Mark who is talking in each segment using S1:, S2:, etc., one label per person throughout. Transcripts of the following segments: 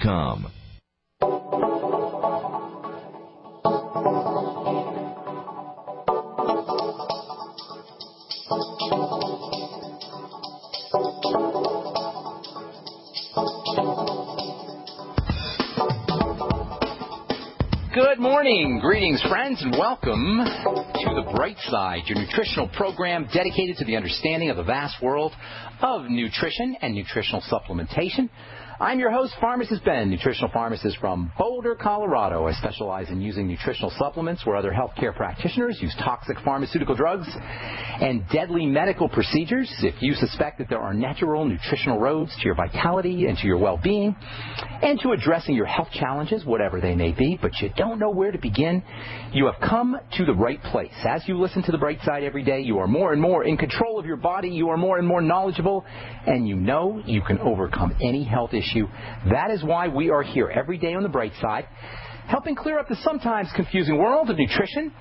S1: FuchsFarmers.com.
S2: Good morning. Greetings, friends, and welcome to The Bright Side, your nutritional program dedicated to the understanding of the vast world of nutrition and nutritional supplementation. I'm your host, Pharmacist Ben, nutritional pharmacist from Boulder, Colorado. I specialize in using nutritional supplements where other healthcare practitioners use toxic pharmaceutical drugs and deadly medical procedures. If you suspect that there are natural nutritional roads to your vitality and to your well-being and to addressing your health challenges, whatever they may be, but you don't know where to begin, you have come to the right place. As you listen to The Bright Side every day, you are more and more in control of your body, you are more and more knowledgeable, and you know you can overcome any health issue. That is why we are here every day on The Bright Side, helping clear up the sometimes confusing world of nutrition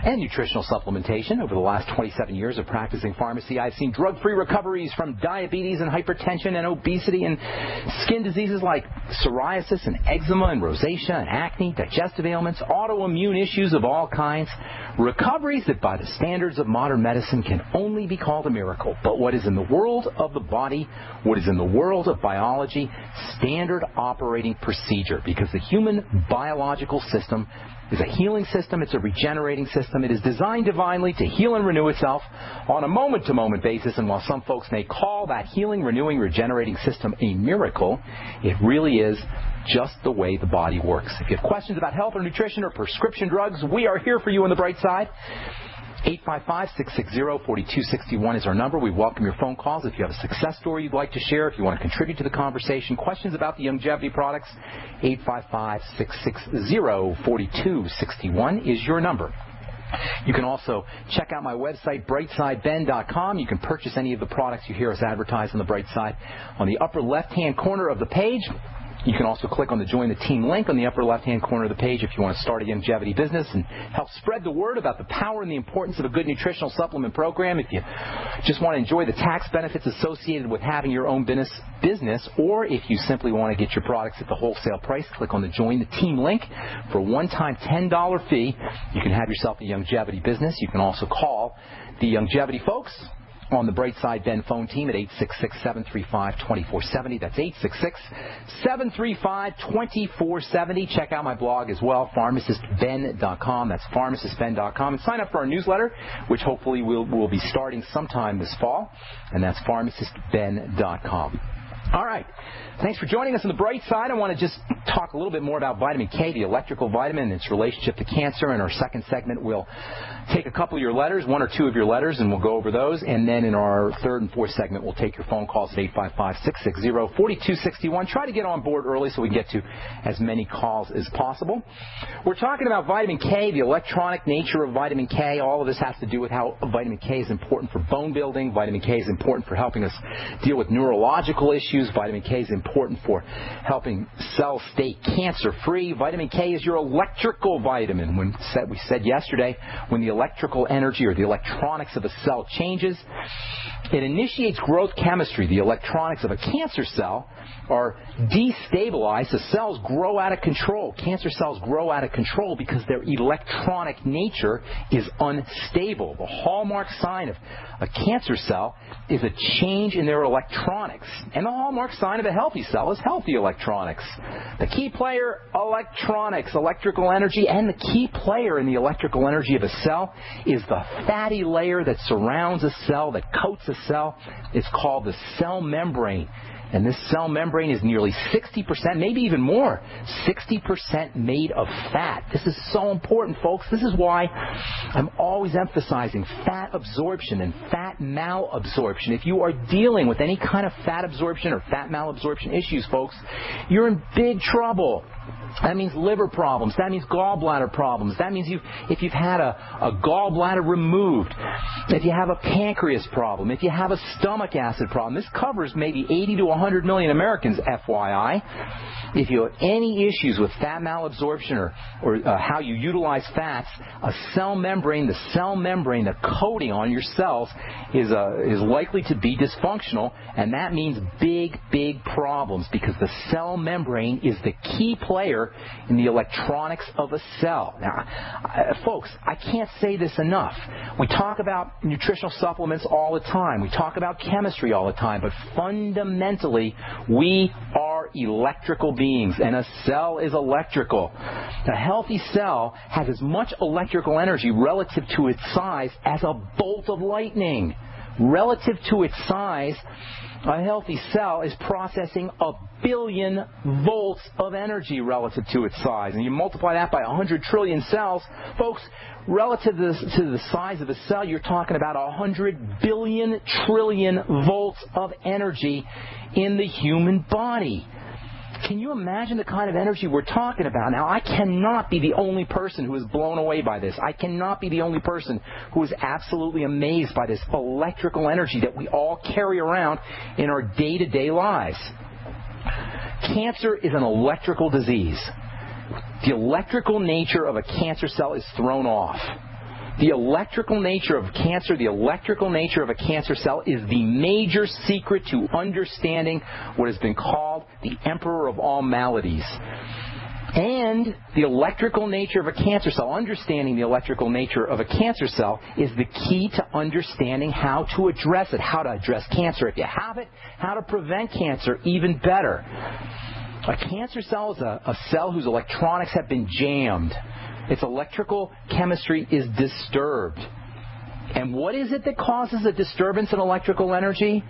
S2: and nutritional supplementation. Over the last 27 years of practicing pharmacy, I've seen drug-free recoveries from diabetes and hypertension and obesity and skin diseases like psoriasis and eczema and rosacea and acne, digestive ailments, autoimmune issues of all kinds, recoveries that by the standards of modern medicine can only be called a miracle. But what is in the world of the body, what is in the world of biology, standard operating procedure, because the human biological system is a healing system. It's a regenerating system. It is designed divinely to heal and renew itself on a moment-to-moment basis. And while some folks may call that healing, renewing, regenerating system a miracle, it really is just the way the body works. If you have questions about health or nutrition or prescription drugs, we are here for you on The Bright Side. 855-660-4261 is our number. We welcome your phone calls. If you have a success story you'd like to share, if you want to contribute to the conversation, questions about the longevity products, 855-660-4261 is your number. You can also check out my website, brightsideben.com. You can purchase any of the products you hear us advertise on The Bright Side. On the upper left-hand corner of the page, you can also click on the Join the Team link on the upper left-hand corner of the page if you want to start a longevity business and help spread the word about the power and the importance of a good nutritional supplement program. If you just want to enjoy the tax benefits associated with having your own business, or if you simply want to get your products at the wholesale price, click on the Join the Team link. For a one-time $10 fee, you can have yourself a longevity business. You can also call the longevity folks on the Bright Side Ben phone team at 866-735-2470. That's 866-735-2470. Check out my blog as well, pharmacistben.com. That's pharmacistben.com. And sign up for our newsletter, which hopefully we'll be starting sometime this fall. And that's pharmacistben.com. All right. Thanks for joining us on The Bright Side. I want to just talk a little bit more about vitamin K, the electrical vitamin, and its relationship to cancer. In our second segment, we'll take a couple of your letters, one or two of your letters, and we'll go over those. And then in our third and fourth segment, we'll take your phone calls at 855-660-4261. Try to get on board early so we can get to as many calls as possible. We're talking about vitamin K, the electronic nature of vitamin K. All of this has to do with how vitamin K is important for bone building. Vitamin K is important for helping us deal with neurological issues. Vitamin K is important for helping cells stay cancer-free. Vitamin K is your electrical vitamin. We said yesterday, when the electrical energy or the electronics of a cell changes, it initiates growth chemistry. The electronics of a cancer cell are destabilized. The cells grow out of control. Cancer cells grow out of control because their electronic nature is unstable. The hallmark sign of a cancer cell is a change in their electronics. And the hallmark sign of a healthy cell is healthy electronics. The key player, electronics, electrical energy, and the key player in the electrical energy of a cell is the fatty layer that surrounds a cell, that coats a cell. It's called the cell membrane. And this cell membrane is nearly 60%, maybe even more, 60% made of fat. This is so important, folks. This is why I'm always emphasizing fat absorption and fat malabsorption. If you are dealing with any kind of fat absorption or fat malabsorption issues, folks, you're in big trouble. That means liver problems. That means gallbladder problems. That means if you've had a gallbladder removed, if you have a pancreas problem, if you have a stomach acid problem. This covers maybe 80 to 100 million Americans, FYI. If you have any issues with fat malabsorption or how you utilize fats, a cell membrane, the coating on your cells is likely to be dysfunctional, and that means big, big problems because the cell membrane is the key player in the electronics of a cell. Now, folks, I can't say this enough. We talk about nutritional supplements all the time. We talk about chemistry all the time, but fundamentally, we are electrical beings, and a cell is electrical. A healthy cell has as much electrical energy relative to its size as a bolt of lightning. Relative to its size, a healthy cell is processing 1 billion volts of energy relative to its size. And you multiply that by 100 trillion cells, folks, relative to the size of a cell, you're talking about 100 billion trillion volts of energy in the human body. Can you imagine the kind of energy we're talking about? Now, I cannot be the only person who is blown away by this. I cannot be the only person who is absolutely amazed by this electrical energy that we all carry around in our day-to-day lives. Cancer is an electrical disease. The electrical nature of a cancer cell is thrown off. The electrical nature of cancer, the electrical nature of a cancer cell is the major secret to understanding what has been called the emperor of all maladies. And the electrical nature of a cancer cell, understanding the electrical nature of a cancer cell is the key to understanding how to address it, how to address cancer if you have it, how to prevent cancer even better. A cancer cell is a cell whose electronics have been jammed. Its electrical chemistry is disturbed. And what is it that causes a disturbance in electrical energy?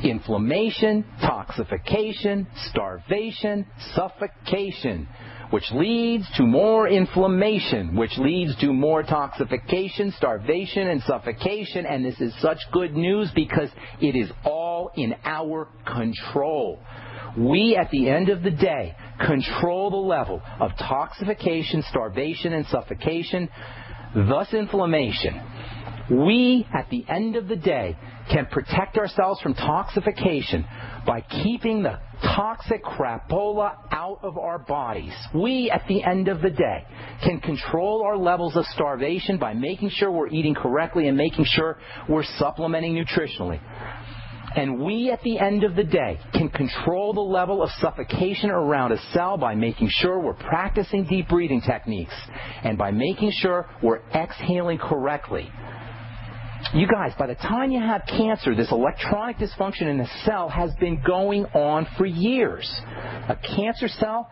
S2: Inflammation, toxification, starvation, suffocation, which leads to more inflammation, which leads to more toxification, starvation, and suffocation. And this is such good news because it is all in our control. We, at the end of the day, control the level of toxification, starvation, and suffocation, thus inflammation. We, at the end of the day, can protect ourselves from toxification by keeping the toxic crapola out of our bodies. We, at the end of the day, can control our levels of starvation by making sure we're eating correctly and making sure we're supplementing nutritionally. And we, at the end of the day, can control the level of suffocation around a cell by making sure we're practicing deep breathing techniques and by making sure we're exhaling correctly. You guys, by the time you have cancer, this electronic dysfunction in the cell has been going on for years. A cancer cell,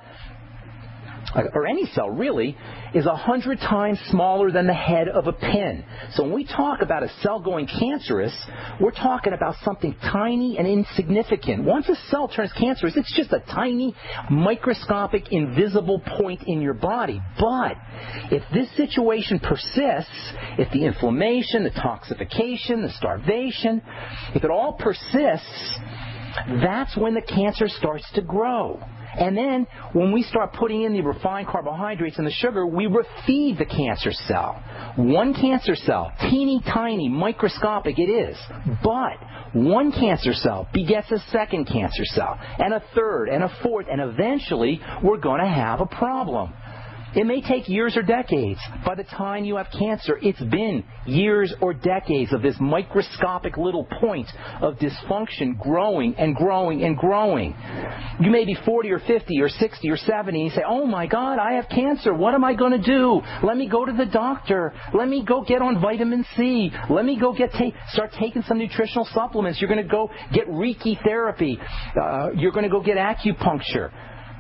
S2: or any cell really, is 100 times smaller than the head of a pin. So when we talk about a cell going cancerous, we're talking about something tiny and insignificant. Once a cell turns cancerous, it's just a tiny, microscopic, invisible point in your body. But if this situation persists, if the inflammation, the toxification, the starvation, if it all persists, that's when the cancer starts to grow. And then when we start putting in the refined carbohydrates and the sugar, we refeed the cancer cell. One cancer cell, teeny tiny, microscopic it is, but one cancer cell begets a second cancer cell, and a third, and a fourth, and eventually we're going to have a problem. It may take years or decades. By the time you have cancer, it's been years or decades of this microscopic little point of dysfunction growing and growing and growing. You may be 40 or 50 or 60 or 70 and you say, oh my God, I have cancer. What am I going to do? Let me go to the doctor. Let me go get on vitamin C. Let me go start taking some nutritional supplements. You're going to go get Reiki therapy. You're going to go get acupuncture.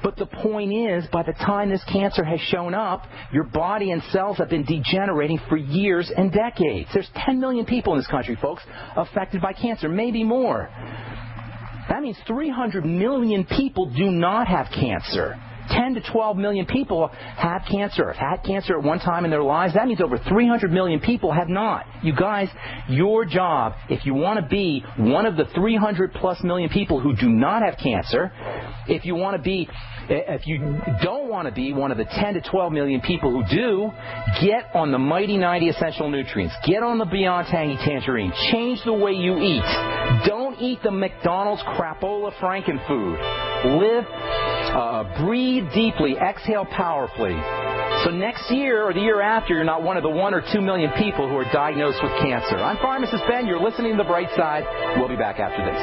S2: But the point is, by the time this cancer has shown up, your body and cells have been degenerating for years and decades. There's 10 million people in this country, folks, affected by cancer, maybe more. That means 300 million people do not have cancer. 10 to 12 million people have cancer, have had cancer at one time in their lives. That means over 300 million people have not. You guys, your job, if you want to be one of the 300 plus million people who do not have cancer, if you want to be If you don't want to be one of the 10 to 12 million people who do, get on the Mighty 90 Essential Nutrients. Get on the Beyond Tangy Tangerine. Change the way you eat. Don't eat the McDonald's crapola frankenfood. Live, breathe deeply, exhale powerfully. So next year or the year after, you're not one of the 1 or 2 million people who are diagnosed with cancer. I'm Pharmacist Ben. You're listening to The Bright Side. We'll be back after this.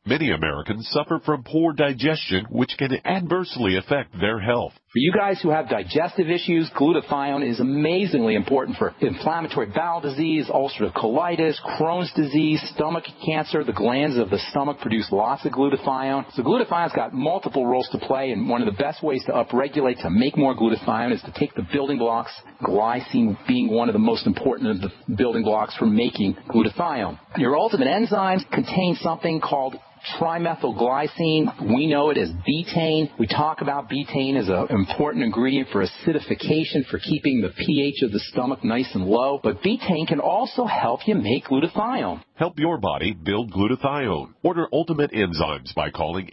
S1: Many Americans suffer from poor digestion, which can adversely affect their health.
S2: For you guys who have digestive issues, glutathione is amazingly important for inflammatory bowel disease, ulcerative colitis, Crohn's disease, stomach cancer. The glands of the stomach produce lots of glutathione. So glutathione's got multiple roles to play, and one of the best ways to upregulate, to make more glutathione, is to take the building blocks, glycine being one of the most important of the building blocks for making glutathione. Your ultimate enzymes contain something called trimethylglycine. We know it as betaine. We talk about betaine as an important ingredient for acidification, for keeping the pH of the stomach nice and low. But betaine can also help you make glutathione.
S1: Help your body build glutathione. Order Ultimate Enzymes by calling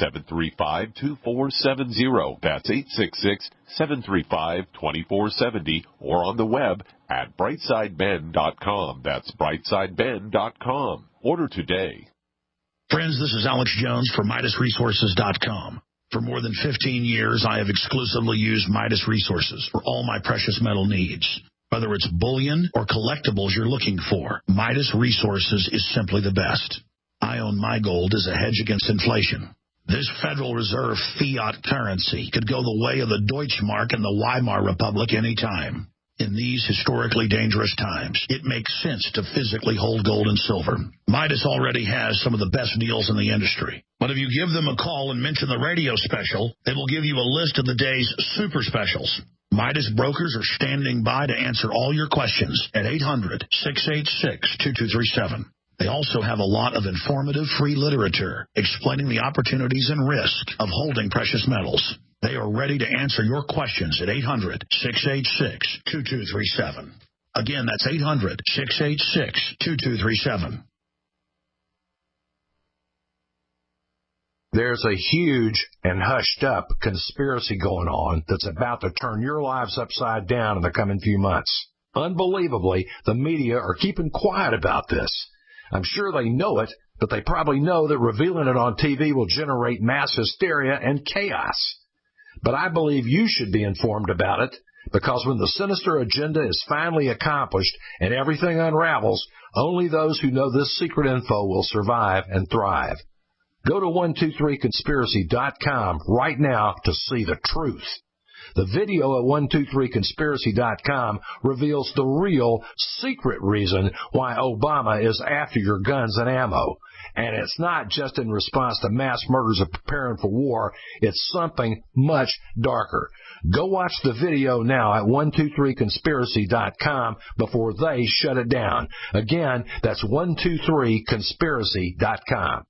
S1: 866-735-2470. That's 866-735-2470, or on the web at brightsideben.com. That's brightsideben.com. Order today.
S3: Friends, this is Alex Jones for MidasResources.com. For more than 15 years, I have exclusively used Midas Resources for all my precious metal needs. Whether it's bullion or collectibles you're looking for, Midas Resources is simply the best. I own my gold as a hedge against inflation. This Federal Reserve fiat currency could go the way of the Deutschmark and the Weimar Republic anytime. In these historically dangerous times, it makes sense to physically hold gold and silver. Midas already has some of the best deals in the industry. But if you give them a call and mention the radio special, they will give you a list of the day's super specials. Midas brokers are standing by to answer all your questions at 800-686-2237. They also have a lot of informative free literature explaining the opportunities and risk of holding precious metals. They are ready to answer your questions at 800-686-2237. Again, that's 800-686-2237.
S4: There's a huge and hushed-up conspiracy going on that's about to turn your lives upside down in the coming few months. Unbelievably, the media are keeping quiet about this. I'm sure they know it, but they probably know that revealing it on TV will generate mass hysteria and chaos. But I believe you should be informed about it, because when the sinister agenda is finally accomplished and everything unravels, only those who know this secret info will survive and thrive. Go to 123conspiracy.com right now to see the truth. The video at 123conspiracy.com reveals the real secret reason why Obama is after your guns and ammo. And it's not just in response to mass murders of preparing for war. It's something much darker. Go watch the video now at 123conspiracy.com before they shut it down. Again, that's 123conspiracy.com.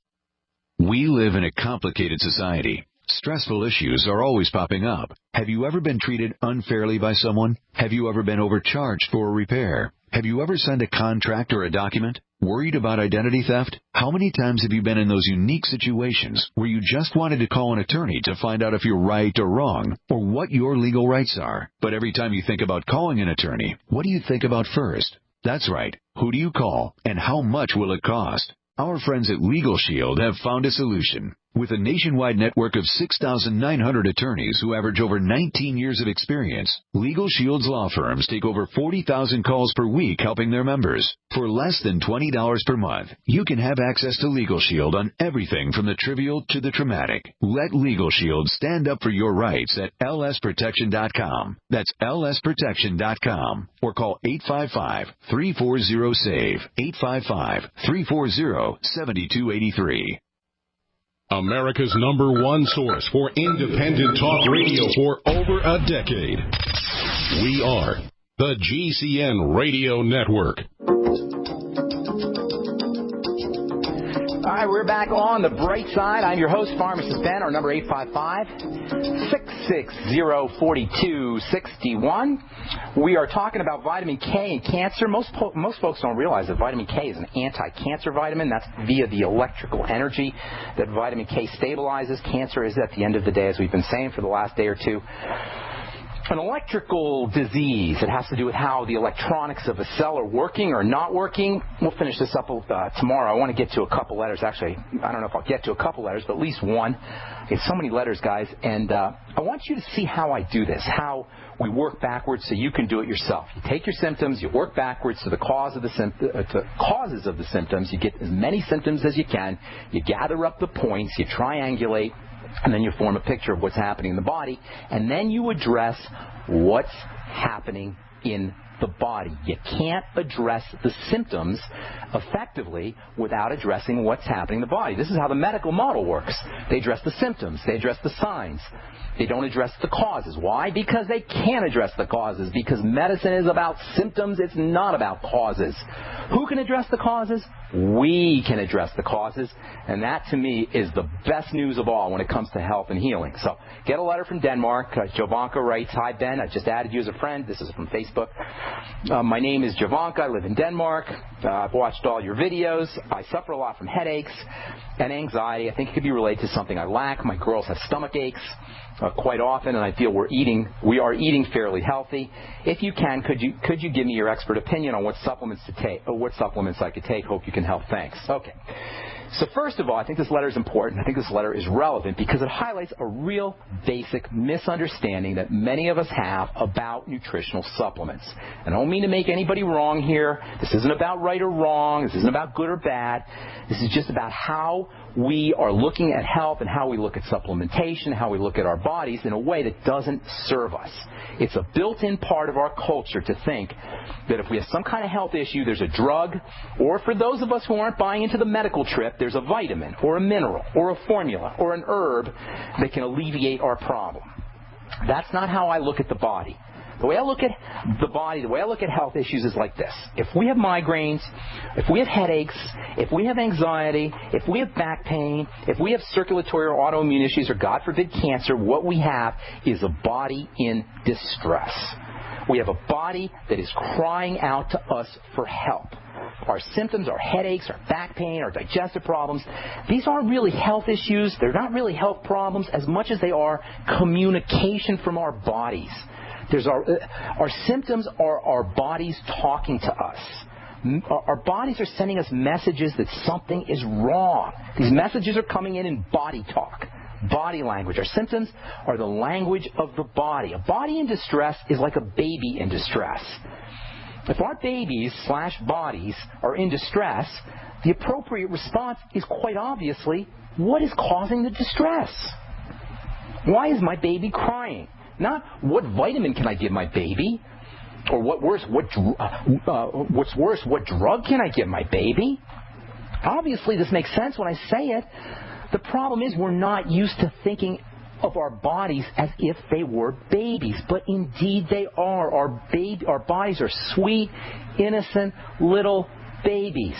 S5: We live in a complicated society. Stressful issues are always popping up. Have you ever been treated unfairly by someone? Have you ever been overcharged for a repair? Have you ever signed a contract or a document? Worried about identity theft? How many times have you been in those unique situations where you just wanted to call an attorney to find out if you're right or wrong, or what your legal rights are? But every time you think about calling an attorney, what do you think about first? That's right. Who do you call, and how much will it cost? Our friends at Legal Shield have found a solution. With a nationwide network of 6,900 attorneys who average over 19 years of experience, Legal Shield's law firms take over 40,000 calls per week helping their members. For less than $20 per month, you can have access to Legal Shield on everything from the trivial to the traumatic. Let Legal Shield stand up for your rights at lsprotection.com. That's lsprotection.com. Or call 855-340-SAVE, 855-340-7283.
S6: America's #1 source for independent talk radio for over a decade. We are the GCN Radio Network.
S2: All right, we're back on the bright side. I'm your host, Pharmacist Ben. Our number 855-660-4261. We are talking about vitamin K and cancer. Most folks don't realize that vitamin K is an anti-cancer vitamin. That's via the electrical energy that vitamin K stabilizes. Cancer is, at the end of the day, as we've been saying for the last day or two, an electrical disease. It has to do with how the electronics of a cell are working or not working. We'll finish this up tomorrow. I want to get to a couple letters. Actually, I don't know if I'll get to a couple letters, but at least one. It's so many letters, guys. And I want you to see how I do this, how we work backwards so you can do it yourself. You take your symptoms, you work backwards to the causes of the symptoms. You get as many symptoms as you can. You gather up the points. You triangulate. And then you form a picture of what's happening in the body, and then you address what's happening in the body. You can't address the symptoms effectively without addressing what's happening in the body. This is how the medical model works. They address the symptoms. They address the signs. They don't address the causes. Why? Because they can't address the causes. Because medicine is about symptoms. It's not about causes. Who can address the causes? We can address the causes. And that, to me, is the best news of all when it comes to health and healing. So, get a letter from Denmark. Jovanka writes, "Hi, Ben. I just added you as a friend." This is from Facebook. "My name is Jovanka. I live in Denmark. I've watched all your videos. I suffer a lot from headaches and anxiety. I think it could be related to something I lack. My girls have stomach aches quite often, and I feel we are eating fairly healthy. If you can, could you give me your expert opinion on what supplements to take, or what supplements I could take? Hope you can help. Thanks." Okay. So first of all, I think this letter is important. I think this letter is relevant because it highlights a real basic misunderstanding that many of us have about nutritional supplements. And I don't mean to make anybody wrong here. This isn't about right or wrong. This isn't about good or bad. This is just about how we are looking at health and how we look at supplementation, how we look at our bodies in a way that doesn't serve us. It's a built-in part of our culture to think that if we have some kind of health issue, there's a drug, or for those of us who aren't buying into the medical trip, there's a vitamin or a mineral or a formula or an herb that can alleviate our problem. That's not how I look at the body. The way I look at the body, the way I look at health issues is like this. If we have migraines, if we have headaches, if we have anxiety, if we have back pain, if we have circulatory or autoimmune issues, or God forbid cancer, what we have is a body in distress. We have a body that is crying out to us for help. Our symptoms, our headaches, our back pain, our digestive problems, these aren't really health issues. They're not really health problems as much as they are communication from our bodies. Our symptoms are our bodies talking to us. Our bodies are sending us messages that something is wrong. These messages are coming in body talk, body language. Our symptoms are the language of the body. A body in distress is like a baby in distress. If our babies/bodies are in distress, the appropriate response is quite obviously, what is causing the distress? Why is my baby crying? Not what vitamin can I give my baby, or what's worse, what drug can I give my baby? Obviously, this makes sense when I say it. The problem is we're not used to thinking of our bodies as if they were babies, but indeed they are. Our bodies are sweet, innocent little babies.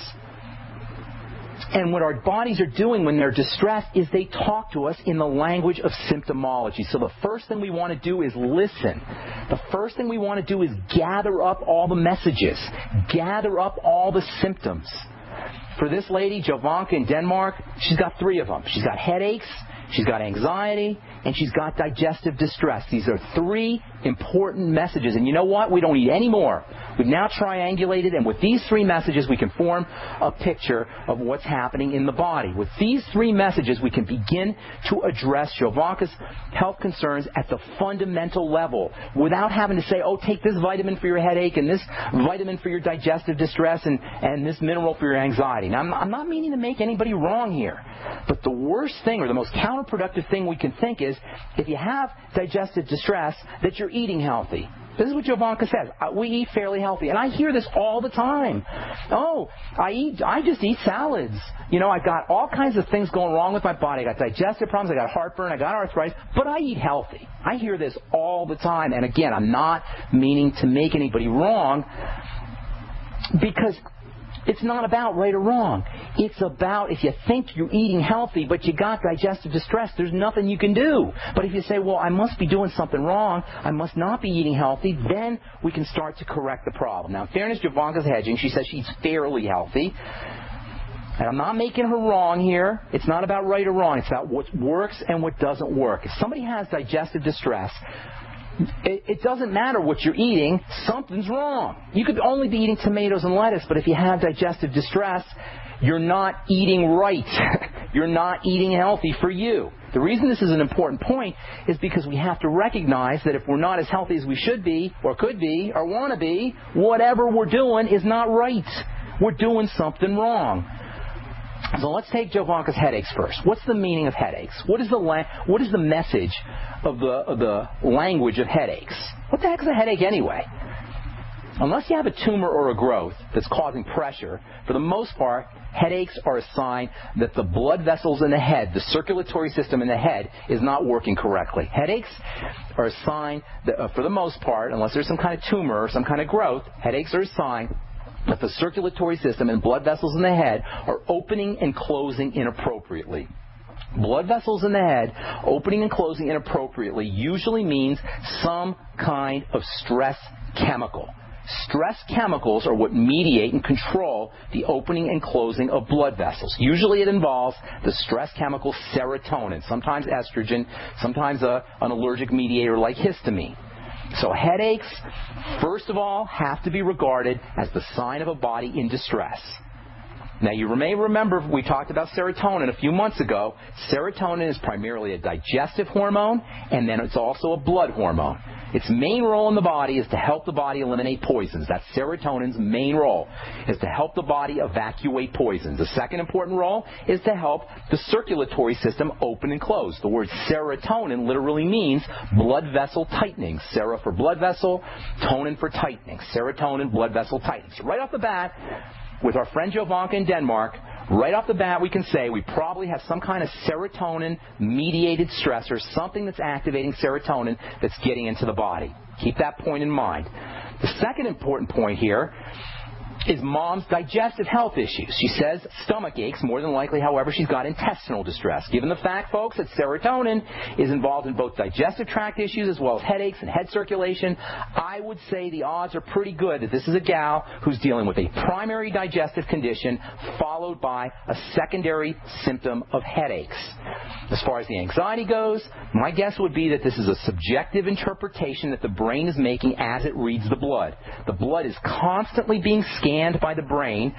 S2: And what our bodies are doing when they're distressed is they talk to us in the language of symptomology. So the first thing we want to do is listen. The first thing we want to do is gather up all the messages, gather up all the symptoms. For this lady, Jovanka in Denmark, she's got 3 of them. She's got headaches, she's got anxiety, and she's got digestive distress. These are 3 important messages. And you know what? We don't need any more. We've now triangulated, and with these 3 messages, we can form a picture of what's happening in the body. With these 3 messages, we can begin to address Jovanka's health concerns at the fundamental level without having to say, oh, take this vitamin for your headache and this vitamin for your digestive distress and this mineral for your anxiety. Now, I'm not meaning to make anybody wrong here, but the worst thing or the most counterproductive thing we can think is if you have digestive distress, that you're eating healthy. This is what Jovanka says. We eat fairly healthy. And I hear this all the time. Oh, I just eat salads. You know, I've got all kinds of things going wrong with my body. I got digestive problems, I got heartburn, I got arthritis, but I eat healthy. I hear this all the time. And again, I'm not meaning to make anybody wrong, because It's not about right or wrong. It's about if you think you're eating healthy, but you got digestive distress, there's nothing you can do. But if you say, well, I must be doing something wrong, I must not be eating healthy, then we can start to correct the problem. Now, in fairness, Jovanka's hedging. She says she's fairly healthy. And I'm not making her wrong here. It's not about right or wrong. It's about what works and what doesn't work. If somebody has digestive distress, it doesn't matter what you're eating. Something's wrong. You could only be eating tomatoes and lettuce, but if you have digestive distress, you're not eating right. You're not eating healthy for you. The reason this is an important point is because we have to recognize that if we're not as healthy as we should be, or could be, or want to be, whatever we're doing is not right. We're doing something wrong. So let's take Jovanka's headaches first. What's the meaning of headaches? What is the message of the language of headaches? What the heck is a headache anyway? Unless you have a tumor or a growth that's causing pressure, for the most part, headaches are a sign that the blood vessels in the head, the circulatory system in the head, is not working correctly. Headaches are a sign that, for the most part, unless there's some kind of tumor or some kind of growth, headaches are a sign that the circulatory system and blood vessels in the head are opening and closing inappropriately. Blood vessels in the head opening and closing inappropriately usually means some kind of stress chemical. Stress chemicals are what mediate and control the opening and closing of blood vessels. Usually it involves the stress chemical serotonin, sometimes estrogen, sometimes an allergic mediator like histamine. So headaches, first of all, have to be regarded as the sign of a body in distress. Now, you may remember we talked about serotonin a few months ago. Serotonin is primarily a digestive hormone, and then it's also a blood hormone. Its main role in the body is to help the body eliminate poisons. That's serotonin's main role, is to help the body evacuate poisons. The second important role is to help the circulatory system open and close. The word serotonin literally means blood vessel tightening. Sera for blood vessel, tonin for tightening. Serotonin, blood vessel tightening. So right off the bat, with our friend Jovanka in Denmark, right off the bat we can say we probably have some kind of serotonin-mediated stressor, something that's activating serotonin that's getting into the body. Keep that point in mind. The second important point here is mom's digestive health issues. She says stomach aches. More than likely, however, she's got intestinal distress. Given the fact, folks, that serotonin is involved in both digestive tract issues as well as headaches and head circulation, I would say the odds are pretty good that this is a gal who's dealing with a primary digestive condition followed by a secondary symptom of headaches. As far as the anxiety goes, my guess would be that this is a subjective interpretation that the brain is making as it reads the blood. The blood is constantly being scanned by the brain,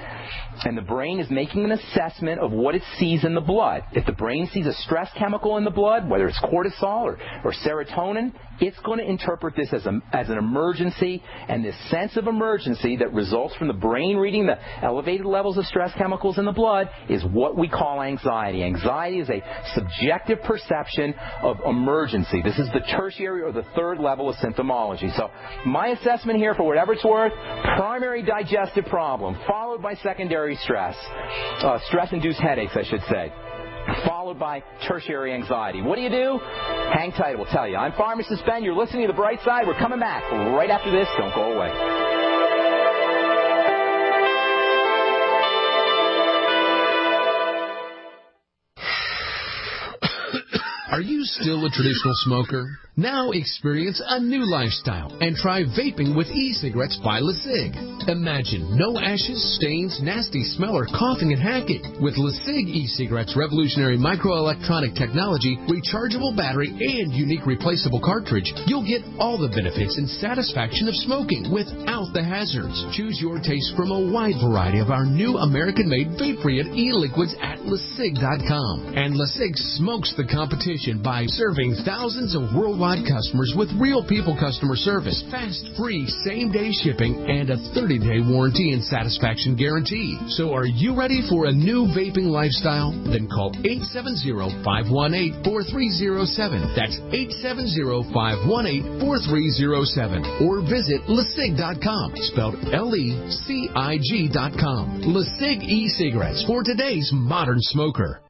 S2: and the brain is making an assessment of what it sees in the blood. If the brain sees a stress chemical in the blood, whether it's cortisol or serotonin, it's going to interpret this as an emergency, and this sense of emergency that results from the brain reading the elevated levels of stress chemicals in the blood is what we call anxiety. Anxiety is a subjective perception of emergency. This is the tertiary or the third level of symptomology. So my assessment here, for whatever it's worth, primary digestive problem, followed by secondary stress, stress-induced headaches, I should say, followed by tertiary anxiety. What do you do? Hang tight, we'll tell you. I'm Pharmacist Ben. You're listening to The Bright Side. We're coming back right after this. Don't go away.
S7: Are you still a traditional smoker? Now experience a new lifestyle and try vaping with e-cigarettes by LeSig. Imagine no ashes, stains, nasty smell, or coughing and hacking. With LeSig e-cigarettes' revolutionary microelectronic technology, rechargeable battery, and unique replaceable cartridge, you'll get all the benefits and satisfaction of smoking without the hazards. Choose your taste from a wide variety of our new American-made vape-free e-liquids at LeSig.com. And LeSig smokes the competition by serving thousands of worldwide customers with real people customer service, fast, free, same-day shipping, and a 30-day warranty and satisfaction guarantee. So are you ready for a new vaping lifestyle? Then call 870-518-4307. That's 870-518-4307. Or visit LeSig.com, spelled LECIG.com. LeSig e-cigarettes for today's modern smoker.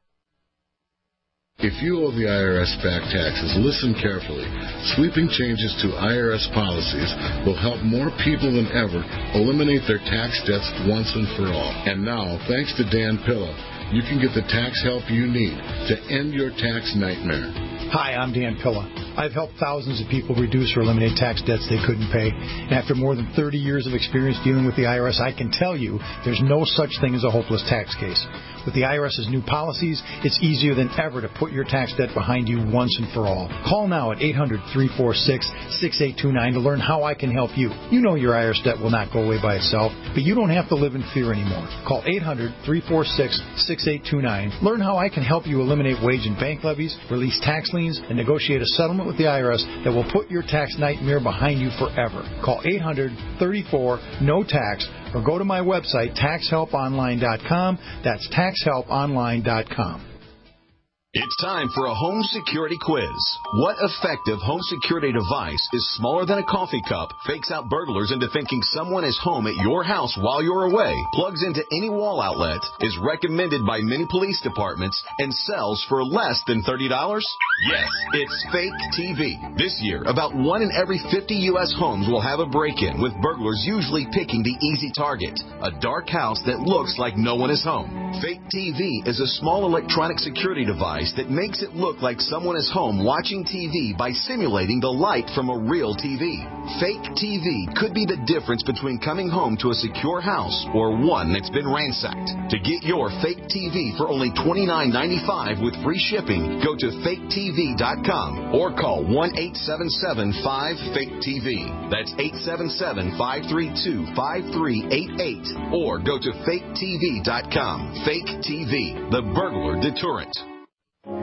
S8: If you owe the IRS back taxes, listen carefully. Sweeping changes to IRS policies will help more people than ever eliminate their tax debts once and for all. And now, thanks to Dan Pilla, you can get the tax help you need to end your tax nightmare.
S9: Hi, I'm Dan Pilla. I've helped thousands of people reduce or eliminate tax debts they couldn't pay. And after more than 30 years of experience dealing with the IRS, I can tell you there's no such thing as a hopeless tax case. With the IRS's new policies, it's easier than ever to put your tax debt behind you once and for all. Call now at 800-346-6829 to learn how I can help you. You know your IRS debt will not go away by itself, but you don't have to live in fear anymore. Call 800-346-6829. Learn how I can help you eliminate wage and bank levies, release tax liens, and negotiate a settlement with the IRS that will put your tax nightmare behind you forever. Call 800-34-NO-TAX or go to my website, taxhelponline.com. That's taxhelponline.com.
S10: It's time for a home security quiz. What effective home security device is smaller than a coffee cup, fakes out burglars into thinking someone is home at your house while you're away, plugs into any wall outlet, is recommended by many police departments, and sells for less than $30? Yes, it's Fake TV. This year, about 1 in every 50 U.S. homes will have a break-in, with burglars usually picking the easy target, a dark house that looks like no one is home. Fake TV is a small electronic security device that makes it look like someone is home watching TV by simulating the light from a real TV. Fake TV could be the difference between coming home to a secure house or one that's been ransacked. To get your Fake TV for only $29.95 with free shipping, go to faketv.com or call 1-877-5-FAKE-TV. That's 877-532-5388 or go to faketv.com. Fake TV, the burglar deterrent.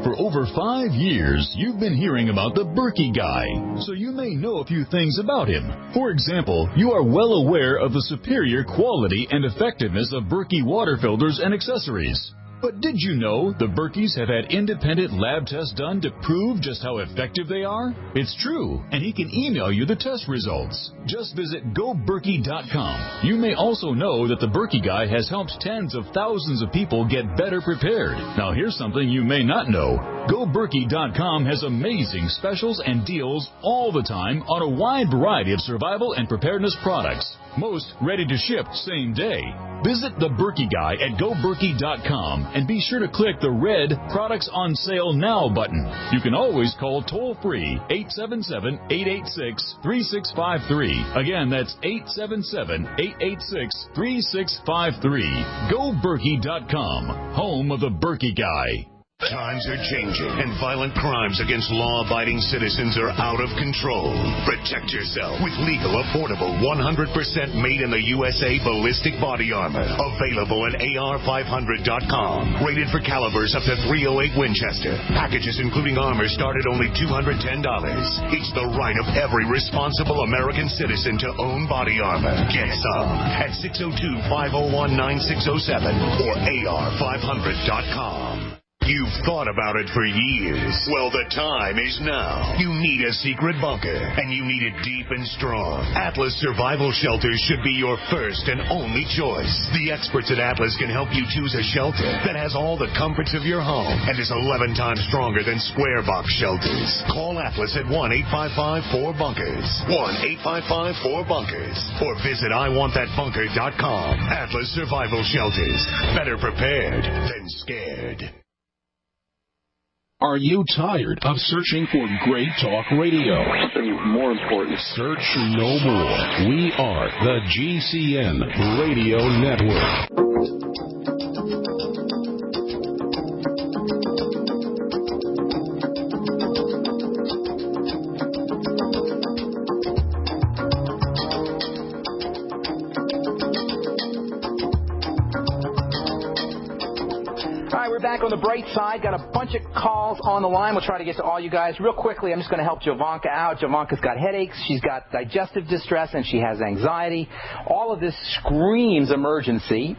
S11: For over 5 years, you've been hearing about the Berkey guy, so you may know a few things about him. For example, you are well aware of the superior quality and effectiveness of Berkey water filters and accessories. But did you know the Berkeys have had independent lab tests done to prove just how effective they are? It's true, and he can email you the test results. Just visit GoBerkey.com. You may also know that the Berkey guy has helped tens of thousands of people get better prepared. Now here's something you may not know. GoBerkey.com has amazing specials and deals all the time on a wide variety of survival and preparedness products. Most ready to ship same day. Visit the Berkey guy at GoBerkey.com and be sure to click the red Products on Sale Now button. You can always call toll-free 877-886-3653. Again, that's 877-886-3653. GoBerkey.com, home of the Berkey guy.
S12: Times are changing, and violent crimes against law-abiding citizens are out of control. Protect yourself with legal, affordable, 100% made in the USA ballistic body armor. Available at AR500.com. Rated for calibers up to .308 Winchester. Packages including armor start at only $210. It's the right of every responsible American citizen to own body armor. Get some at 602-501-9607 or AR500.com. You've thought about it for years. Well, the time is now. You need a secret bunker, and you need it deep and strong. Atlas Survival Shelters should be your first and only choice. The experts at Atlas can help you choose a shelter that has all the comforts of your home and is 11 times stronger than square box shelters. Call Atlas at 1-855-4BUNKERS. 1-855-4BUNKERS. Or visit IWantThatBunker.com. Atlas Survival Shelters. Better prepared than scared.
S6: Are you tired of searching for great talk radio?
S13: Something more important.
S6: Search no more. We are the GCN Radio Network.
S2: Back on the bright side, got a bunch of calls on the line. We'll try to get to all you guys real quickly. I'm just going to help Javanka out. Javanka's got headaches, she's got digestive distress, and she has anxiety. All of this screams emergency.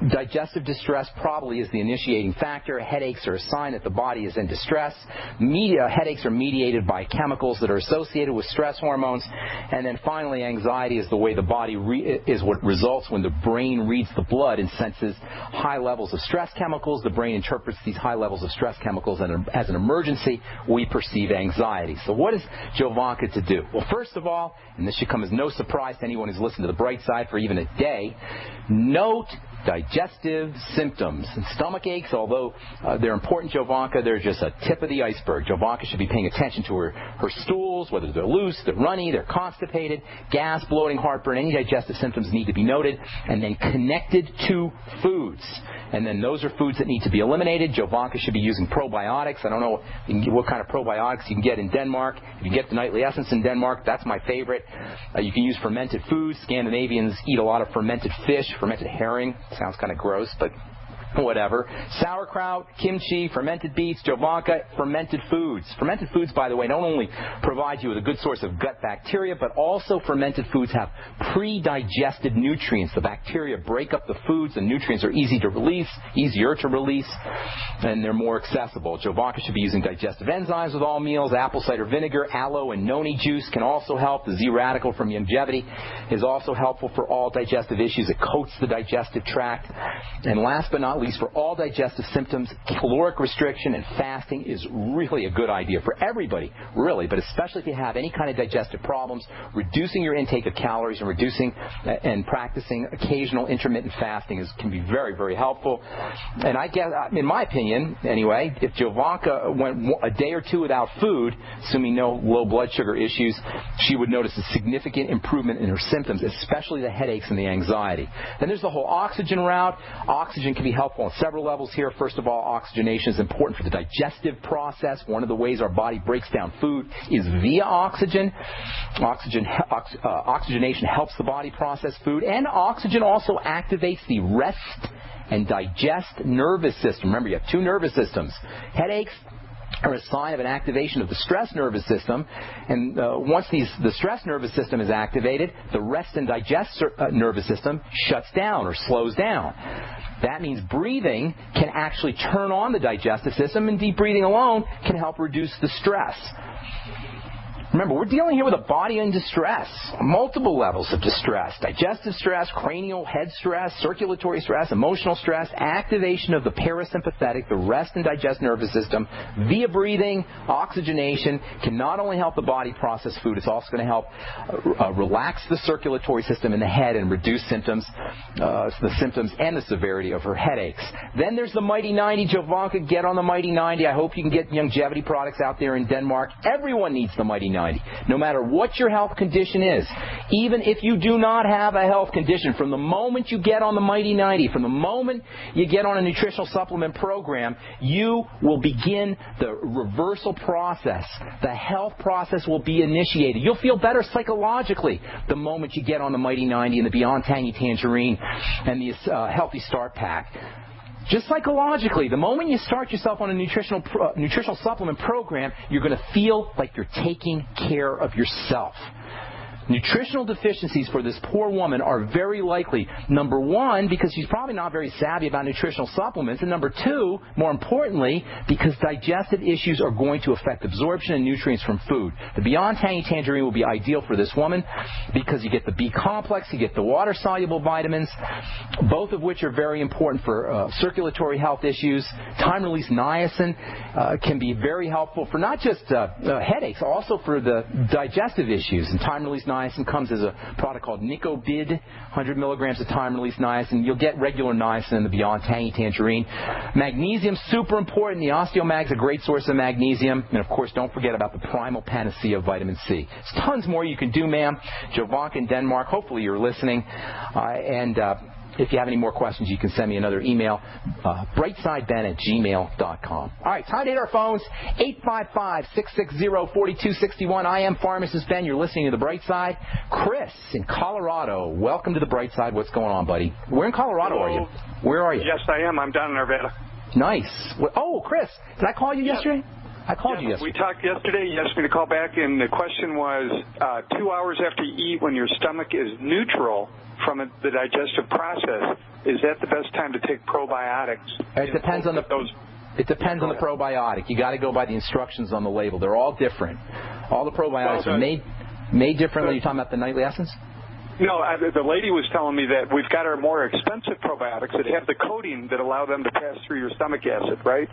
S2: Digestive distress probably is the initiating factor. Headaches are a sign that the body is in distress. Headaches are mediated by chemicals that are associated with stress hormones. And then finally, anxiety is the way the body is what results when the brain reads the blood and senses high levels of stress chemicals. The brain interprets these high levels of stress chemicals as an emergency. We perceive anxiety. So what is Jovanka to do? Well, first of all, and this should come as no surprise to anyone who's listened to The Bright Side for even a day, note digestive symptoms. And stomach aches, although they're important, Jovanka, they're just a tip of the iceberg. Jovanka should be paying attention to her stools, whether they're loose, they're runny, they're constipated, gas, bloating, heartburn. Any digestive symptoms need to be noted and then connected to foods. And then those are foods that need to be eliminated. Jovanka should be using probiotics. I don't know what kind of probiotics you can get in Denmark. If you get the Nightly Essence in Denmark, that's my favorite. You can use fermented foods. Scandinavians eat a lot of fermented fish, fermented herring. Sounds kind of gross, but whatever. Sauerkraut, kimchi, fermented beets, Jovanka, fermented foods. Fermented foods, by the way, don't only provide you with a good source of gut bacteria, but also fermented foods have pre-digested nutrients. The bacteria break up the foods. The nutrients are easier to release, and they're more accessible. Jovanka should be using digestive enzymes with all meals. Apple cider vinegar, aloe, and noni juice can also help. The Z-radical from Youngevity is also helpful for all digestive issues. It coats the digestive tract. And last but not least, for all digestive symptoms, caloric restriction and fasting is really a good idea for everybody, really, but especially if you have any kind of digestive problems. Reducing your intake of calories and practicing occasional intermittent fasting can be very, very helpful. And I guess, in my opinion, anyway, if Jovanka went a day or two without food, assuming no low blood sugar issues, she would notice a significant improvement in her symptoms, especially the headaches and the anxiety. Then there's the whole oxygen route. Oxygen can be helpful on several levels here. First of all, oxygenation is important for the digestive process. One of the ways our body breaks down food is via oxygen. Oxygenation helps the body process food, and oxygen also activates the rest and digest nervous system. Remember, you have two nervous systems. Headaches are a sign of an activation of the stress nervous system, and once the stress nervous system is activated, the rest and digest nervous system shuts down or slows down. That means breathing can actually turn on the digestive system, and deep breathing alone can help reduce the stress. Remember, we're dealing here with a body in distress, multiple levels of distress: digestive stress, cranial head stress, circulatory stress, emotional stress, activation of the parasympathetic, the rest and digest nervous system via breathing. Oxygenation can not only help the body process food, it's also going to help relax the circulatory system in the head and reduce the symptoms and the severity of her headaches. Then there's the Mighty 90. Jovanka, get on the Mighty 90. I hope you can get Youngevity products out there in Denmark. Everyone needs the Mighty 90. No matter what your health condition is, even if you do not have a health condition, from the moment you get on the Mighty 90, from the moment you get on a nutritional supplement program, you will begin the reversal process. The health process will be initiated. You'll feel better psychologically the moment you get on the Mighty 90 and the Beyond Tangy Tangerine and the Healthy Start Pack. Just psychologically, the moment you start yourself on a nutritional supplement program, you're going to feel like you're taking care of yourself. Nutritional deficiencies for this poor woman are very likely, number one, because she's probably not very savvy about nutritional supplements, and number two, more importantly, because digestive issues are going to affect absorption and nutrients from food. The Beyond Tangy Tangerine will be ideal for this woman because you get the B complex, you get the water-soluble vitamins, both of which are very important for circulatory health issues. Time-release niacin can be very helpful for not just headaches, also for the digestive issues. And time-release niacin comes as a product called Nicobid, 100 milligrams of time-release niacin. You'll get regular niacin in the Beyond Tangy Tangerine. Magnesium, super important. The Osteomag's a great source of magnesium. And, of course, don't forget about the primal panacea of vitamin C. There's tons more you can do, ma'am. Jovanka in Denmark, hopefully you're listening. If you have any more questions, you can send me another email, brightsideben@gmail.com. All right, time to hit our phones, 855-660-4261. I am Pharmacist Ben. You're listening to The Bright Side. Chris in Colorado, welcome to The Bright Side. What's going on, buddy? Where in Colorado are you? Where are you?
S13: Yes, I am. I'm down in Arvada.
S2: Nice. Oh, Chris, did I call you yesterday? I called you yesterday.
S13: We talked yesterday. You asked me to call back, and the question was 2 hours after you eat, when your stomach is neutral from the digestive process, is that the best time to take probiotics?
S2: It depends on the probiotic. You got to go by the instructions on the label. They're all different. All the probiotics are made differently. You're talking about the nightly essence?
S13: No, the lady was telling me that we've got our more expensive probiotics that have the coating that allow them to pass through your stomach acid, right?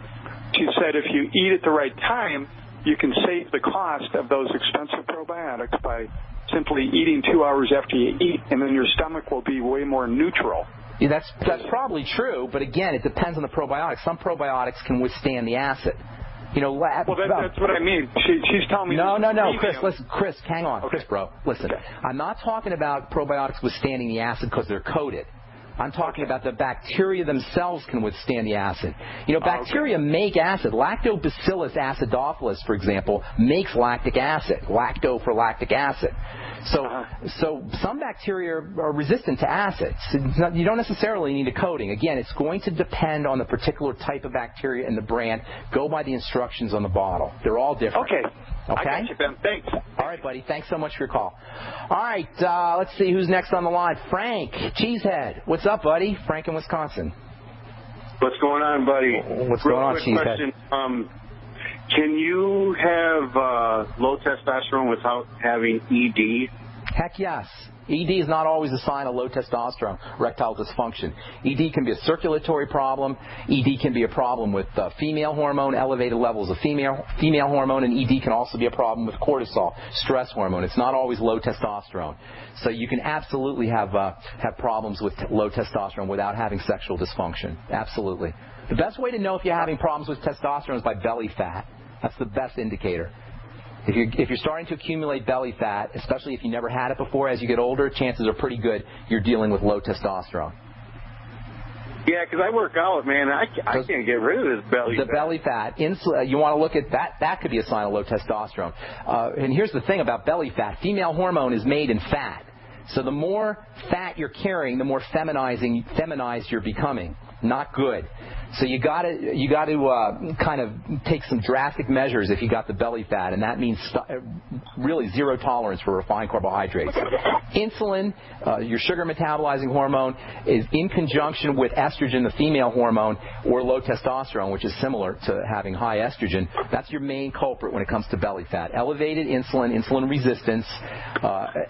S13: She said if you eat at the right time, you can save the cost of those expensive probiotics by simply eating 2 hours after you eat, and then your stomach will be way more neutral.
S2: Yeah, that's probably true, but again, it depends on the probiotics. Some probiotics can withstand the acid. Well,
S13: that's what I mean. She's telling me.
S2: No, Chris, listen, Chris, hang on, okay. Chris, bro, listen. Okay. I'm not talking about probiotics withstanding the acid because they're coated. I'm talking about the bacteria themselves can withstand the acid. Bacteria make acid. Lactobacillus acidophilus, for example, makes lactic acid. Lacto for lactic acid. So some bacteria are resistant to acids. You don't necessarily need a coating. Again, it's going to depend on the particular type of bacteria and the brand. Go by the instructions on the bottle. They're all different.
S13: Okay. I got you, Ben. Thanks.
S2: All right, buddy. Thanks so much for your call. All right, let's see who's next on the line. Frank, Cheesehead. What's up, buddy? Frank in Wisconsin.
S14: What's going on, buddy?
S2: What's going on, Cheesehead?
S14: Question. Can you have low testosterone without having ED?
S2: Heck yes. ED is not always a sign of low testosterone, erectile dysfunction. ED can be a circulatory problem. ED can be a problem with female hormone, elevated levels of female hormone, and ED can also be a problem with cortisol, stress hormone. It's not always low testosterone. So you can absolutely have problems with low testosterone without having sexual dysfunction. Absolutely. The best way to know if you're having problems with testosterone is by belly fat. That's the best indicator. If you're starting to accumulate belly fat, especially if you never had it before, as you get older, chances are pretty good you're dealing with low testosterone.
S14: Yeah, because I work out, man. I can't get rid of this belly fat.
S2: The belly fat. You want to look at that. That could be a sign of low testosterone. And here's the thing about belly fat. Female hormone is made in fat. So the more fat you're carrying, the more feminized you're becoming. Not good. So you got to kind of take some drastic measures if you got the belly fat, and that means really zero tolerance for refined carbohydrates. Insulin, your sugar metabolizing hormone, is in conjunction with estrogen, the female hormone, or low testosterone, which is similar to having high estrogen. That's your main culprit when it comes to belly fat. Elevated insulin resistance,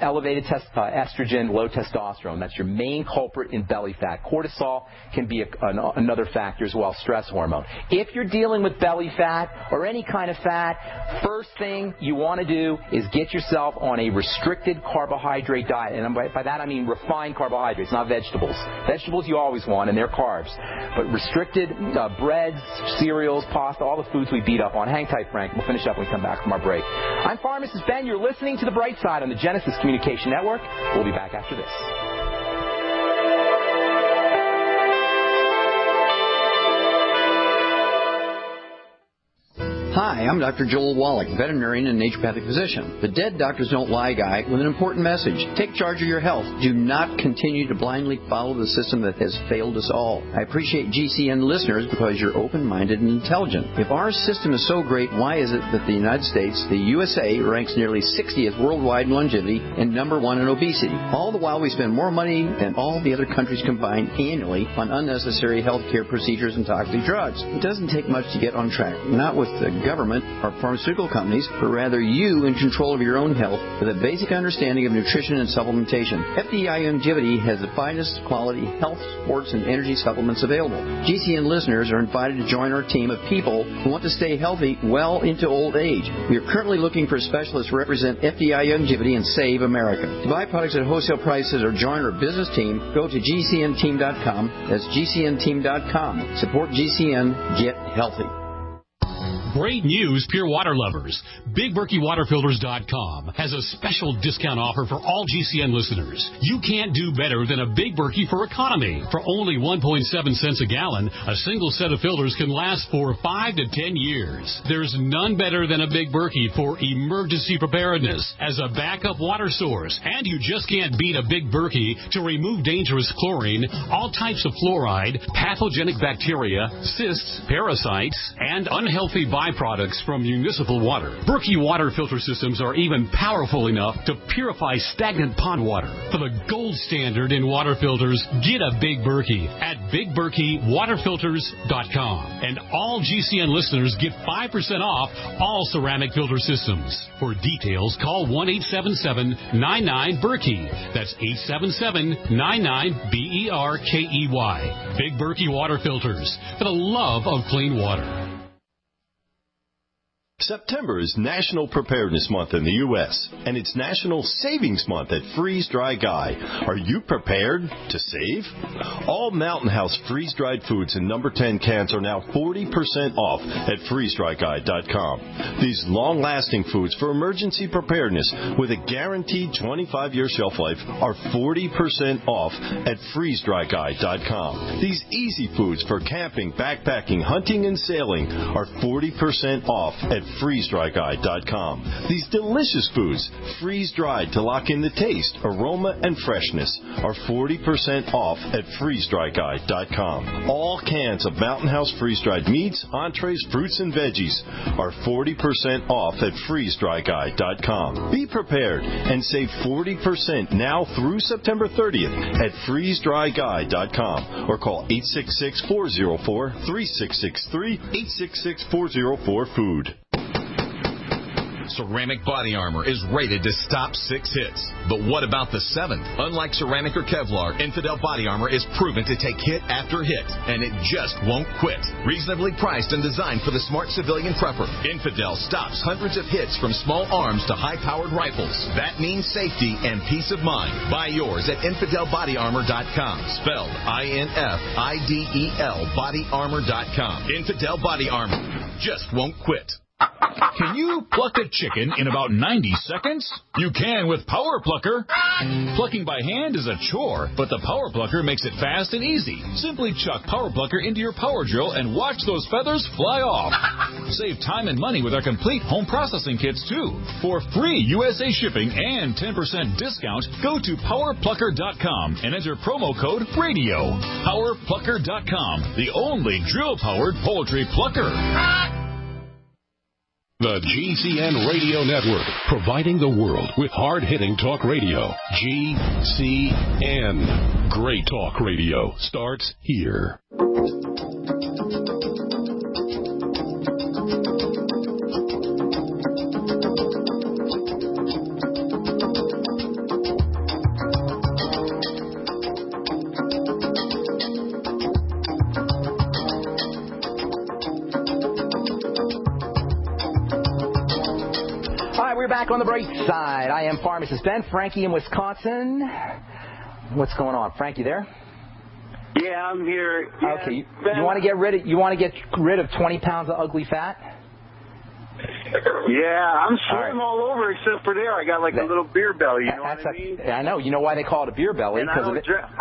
S2: elevated estrogen, low testosterone. That's your main culprit in belly fat. Cortisol can be another factor as well, stress hormone. If you're dealing with belly fat or any kind of fat, first thing you want to do is get yourself on a restricted carbohydrate diet. And by that I mean refined carbohydrates, not vegetables. Vegetables you always want, and they're carbs. But restricted breads, cereals, pasta, all the foods we beat up on. Hang tight, Frank. We'll finish up when we come back from our break. I'm Pharmacist Ben. You're listening to The Bright Side on the Genesis Communication Network. We'll be back after this.
S15: Hi, I'm Dr. Joel Wallach, veterinarian and naturopathic physician. The Dead Doctors Don't Lie guy with an important message. Take charge of your health. Do not continue to blindly follow the system that has failed us all. I appreciate GCN listeners because you're open-minded and intelligent. If our system is so great, why is it that the United States, the USA, ranks nearly 60th worldwide in longevity and number 1 in obesity? All the while we spend more money than all the other countries combined annually on unnecessary health care procedures and toxic drugs. It doesn't take much to get on track. Not with the government or pharmaceutical companies, but rather you in control of your own health with a basic understanding of nutrition and supplementation. FDI Longevity has the finest quality health, sports, and energy supplements available. GCN listeners are invited to join our team of people who want to stay healthy well into old age. We are currently looking for specialists to represent FDI Longevity and Save America. To buy products at wholesale prices or join our business team, go to GCNteam.com. That's GCNteam.com. Support GCN. Get healthy.
S6: Great news, pure water lovers. BigBerkeyWaterFilters.com has a special discount offer for all GCN listeners. You can't do better than a Big Berkey for economy. For only 1.7 cents a gallon, a single set of filters can last for 5 to 10 years. There's none better than a Big Berkey for emergency preparedness as a backup water source. And you just can't beat a Big Berkey to remove dangerous chlorine, all types of fluoride, pathogenic bacteria, cysts, parasites, and unhealthy byproducts from municipal water. Berkey water filter systems are even powerful enough to purify stagnant pond water. For the gold standard in water filters, get a Big Berkey at BigBerkeyWaterFilters.com. And all GCN listeners get 5% off all ceramic filter systems. For details, call 1-877-99-BERKEY. That's 877-99-BERKEY. Big Berkey Water Filters, for the love of clean water.
S16: September is National Preparedness Month in the U.S., and it's National Savings Month at Freeze Dry Guy. Are you prepared to save? All Mountain House freeze-dried foods in number 10 cans are now 40% off at freezedryguy.com. These long-lasting foods for emergency preparedness with a guaranteed 25-year shelf life are 40% off at freezedryguy.com. These easy foods for camping, backpacking, hunting, and sailing are 40% off at freezedryguy.com. These delicious foods, freeze-dried to lock in the taste, aroma, and freshness, are 40% off at freezedryguy.com. All cans of Mountain House freeze-dried meats, entrees, fruits, and veggies are 40% off at freezedryguy.com. Be prepared and save 40% now through September 30th at freezedryguy.com or call 866-404-3663, 866-404-FOOD.
S17: Ceramic body armor is rated to stop 6 hits. But what about the 7th? Unlike ceramic or Kevlar, Infidel body armor is proven to take hit after hit, and it just won't quit. Reasonably priced and designed for the smart civilian prepper, Infidel stops hundreds of hits from small arms to high-powered rifles. That means safety and peace of mind. Buy yours at InfidelBodyArmor.com. Spelled INFIDEL bodyarmor.com. Infidel Body Armor just won't quit.
S11: Can you pluck a chicken in about 90 seconds? You can with Power Plucker. Plucking by hand is a chore, but the Power Plucker makes it fast and easy. Simply chuck Power Plucker into your power drill and watch those feathers fly off. Save time and money with our complete home processing kits, too. For free USA shipping and 10% discount, go to PowerPlucker.com and enter promo code RADIO. PowerPlucker.com, the only drill-powered poultry plucker.
S18: The GCN Radio Network, providing the world with hard-hitting talk radio. GCN. Great talk radio starts here.
S2: Back on the bright side. I am Pharmacist Ben. Frankie in Wisconsin. What's going on, Frankie? There?
S14: Yeah, I'm here. Yeah,
S2: okay, you want to get rid of 20 pounds of ugly fat?
S14: Yeah, I'm slim all over except for there. I got like a little beer belly. You know what I mean?
S2: I know. You know why they call it a beer belly?
S14: And I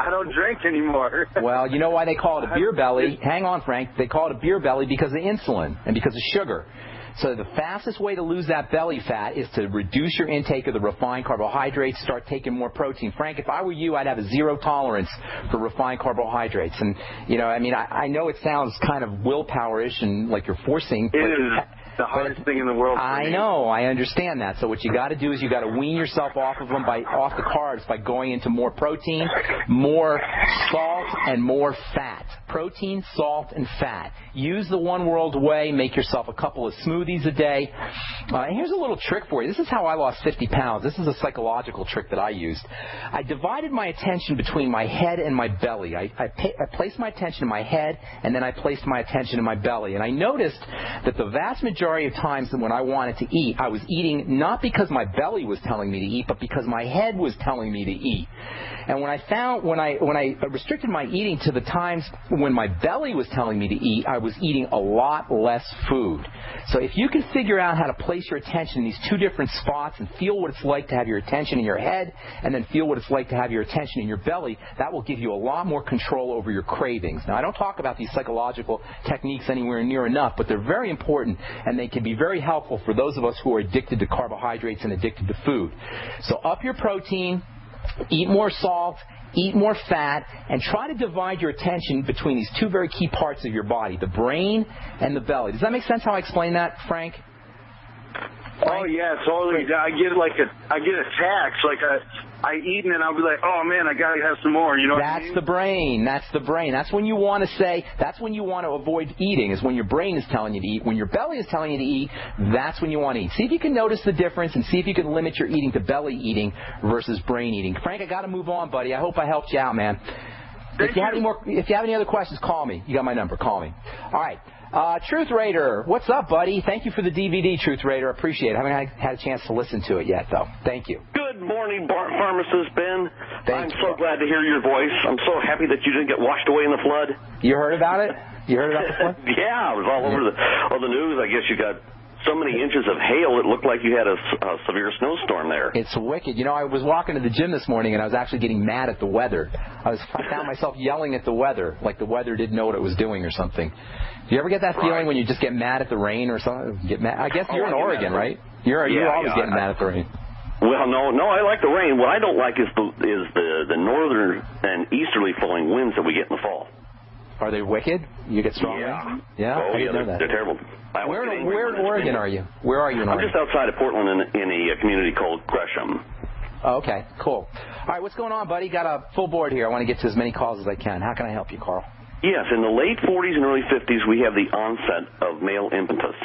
S14: don't drink anymore.
S2: Well, you know why they call it a beer belly? Hang on, Frank. They call it a beer belly because of insulin and because of sugar. So the fastest way to lose that belly fat is to reduce your intake of the refined carbohydrates, start taking more protein. Frank, if I were you, I'd have a zero tolerance for refined carbohydrates. And, you know, I mean, I know it sounds kind of willpower-ish and like you're forcing.
S14: It is the hardest thing in the world for me.
S2: I know. I understand that. So what you got to do is you got to wean yourself off of them, off the carbs by going into more protein, more salt, and more fat. Protein, salt, and fat. Use the One World way. Make yourself a couple of smoothies a day. Here's a little trick for you. This is how I lost 50 pounds. This is a psychological trick that I used. I divided my attention between my head and my belly. I placed my attention in my head, and then I placed my attention in my belly. And I noticed that the vast majority of times that when I wanted to eat, I was eating not because my belly was telling me to eat, but because my head was telling me to eat. And when I restricted my eating to the times when my belly was telling me to eat, I was eating a lot less food. So if you can figure out how to place your attention in these two different spots and feel what it's like to have your attention in your head and then feel what it's like to have your attention in your belly, that will give you a lot more control over your cravings. Now, I don't talk about these psychological techniques anywhere near enough, but they're very important and they can be very helpful for those of us who are addicted to carbohydrates and addicted to food. So up your protein, Eat more salt, eat more fat, and try to divide your attention between these two very key parts of your body, the brain and the belly. Does that make sense how I explain that, Frank?
S14: Oh yeah, totally. I get attacks. Like I eat and then I'll be like, oh man, I gotta have some more. You know what I mean?
S2: That's the brain. That's the brain. That's when you want to say. That's when you want to avoid eating. Is when your brain is telling you to eat. When your belly is telling you to eat, that's when you want to eat. See if you can notice the difference and see if you can limit your eating to belly eating versus brain eating. Frank, I got to move on, buddy. I hope I helped you out, man. If you have any other questions, call me. You got my number. Call me. All right. Truth Raider, what's up, buddy? Thank you for the DVD, Truth Raider. Appreciate it. I haven't had a chance to listen to it yet, though. Thank you.
S19: Good morning, Pharmacist Ben. I'm so glad to hear your voice. I'm so happy that you didn't get washed away in the flood.
S2: You heard about it? You heard about the flood?
S19: Yeah, it was all over the news. I guess you got so many inches of hail, it looked like you had a severe snowstorm there.
S2: It's wicked. You know, I was walking to the gym this morning, and I was actually getting mad at the weather. I found myself yelling at the weather, like the weather didn't know what it was doing or something. Do you ever get that feeling when you just get mad at the rain or something? Get mad? I guess you're in Oregon, right? You're always getting mad at the rain.
S19: Well, no, I like the rain. What I don't like is the northern and easterly flowing winds that we get in the fall.
S2: Are they wicked? You get strong winds? Yeah.
S19: Oh,
S2: I didn't know that.
S19: They're terrible.
S2: Where in Oregon are you? Where are you in Oregon?
S19: I'm just outside of Portland in a community called Gresham.
S2: Oh, okay, cool. All right, what's going on, buddy? Got a full board here. I want to get to as many calls as I can. How can I help you, Carl?
S19: Yes, in the late 40s and early 50s, we have the onset of male impetus.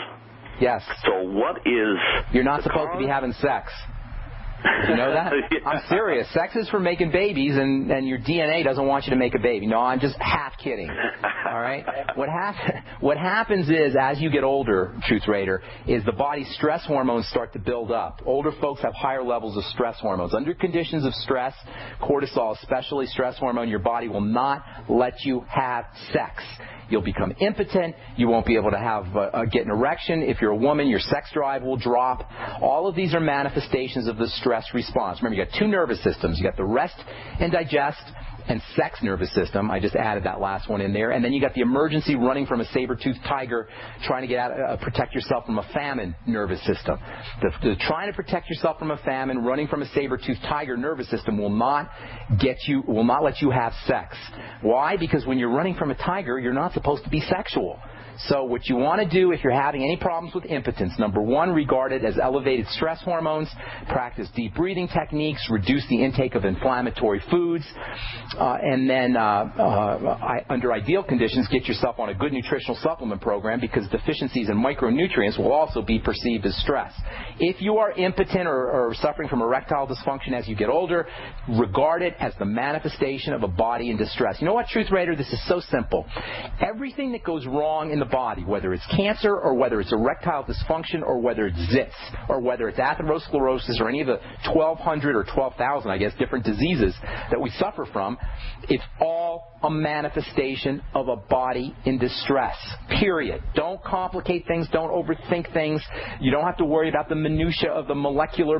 S2: Yes.
S19: So what is...
S2: You're not supposed to be having sex. You know that?
S19: Yeah.
S2: I'm serious. Sex is for making babies, and your DNA doesn't want you to make a baby. No, I'm just half kidding. All right? What happens is, as you get older, Truth Raider, is the body's stress hormones start to build up. Older folks have higher levels of stress hormones. Under conditions of stress, cortisol, especially stress hormone, your body will not let you have sex. You'll become impotent. You won't be able to have get an erection. If you're a woman, your sex drive will drop. All of these are manifestations of the stress response. Remember, you got two nervous systems. You got the rest and digest and sex nervous system. I just added that last one in there. And then you got the emergency running from a saber-toothed tiger, trying to get out, protect yourself from a famine nervous system. The trying to protect yourself from a famine, running from a saber-toothed tiger nervous system will not let you have sex. Why? Because when you're running from a tiger, you're not supposed to be sexual. So what you want to do if you're having any problems with impotence, number one, regard it as elevated stress hormones, practice deep breathing techniques, reduce the intake of inflammatory foods, and then under ideal conditions, get yourself on a good nutritional supplement program because deficiencies in micronutrients will also be perceived as stress. If you are impotent or suffering from erectile dysfunction as you get older, regard it as the manifestation of a body in distress. You know what, Truth Raider? This is so simple. Everything that goes wrong in the body, whether it's cancer or whether it's erectile dysfunction or whether it's zits or whether it's atherosclerosis or any of the 1,200 or 12,000, I guess, different diseases that we suffer from, it's all a manifestation of a body in distress, period. Don't complicate things. Don't overthink things. You don't have to worry about the minutia of the molecular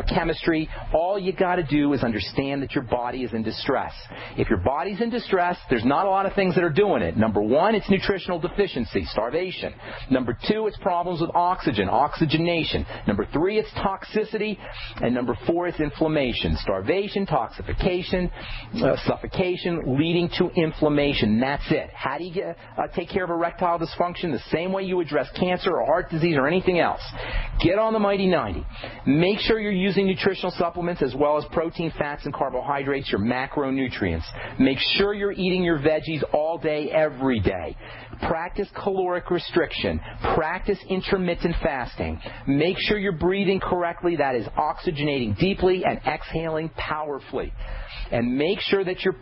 S2: chemistry. All you got to do is understand that your body is in distress. If your body's in distress, there's not a lot of things that are doing it. Number one, it's nutritional deficiency, starvation. Number two, it's problems with oxygen, oxygenation. Number three, it's toxicity. And number four, it's inflammation, starvation, toxification, suffocation, leading to inflammation. That's it. How do you take care of erectile dysfunction? The same way you address cancer or heart disease or anything else. Get on the Mighty 90. Make sure you're using nutritional supplements as well as protein, fats, and carbohydrates, your macronutrients. Make sure you're eating your veggies all day, every day. Practice caloric restriction. Practice intermittent fasting. Make sure you're breathing correctly. That is oxygenating deeply and exhaling powerfully. And make sure that you're,